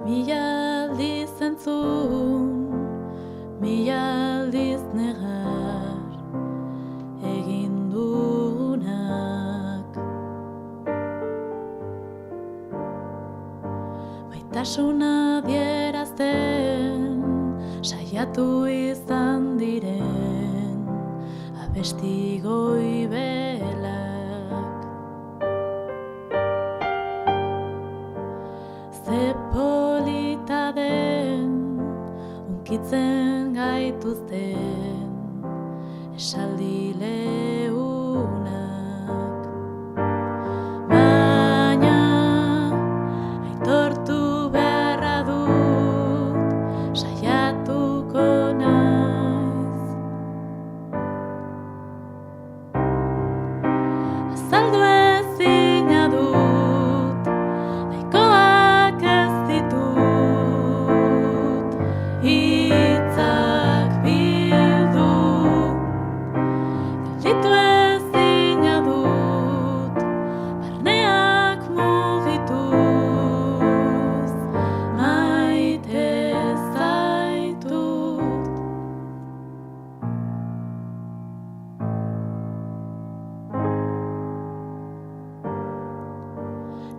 Mila aldiz entzun, mila aldiz negar egin dugunak. Maitasuna adierazten saiatu izan diren abesti goibelak. Ze polita den hunkitzen gaituzten esaldi leunak. Baina aitortu beharra dut, saiatuko naiz. Azaldu ezina dut, nahikoak ez ditut, hitzak bildu. Gelditu ezina dut, barneak mugituz, maite zaitut.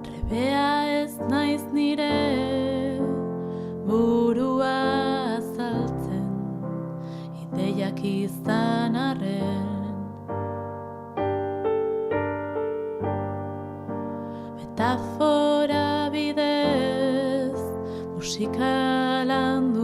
Trebea ez naiz nire burua azaltzen, ideiak izan arren. Metafora bidez musika landu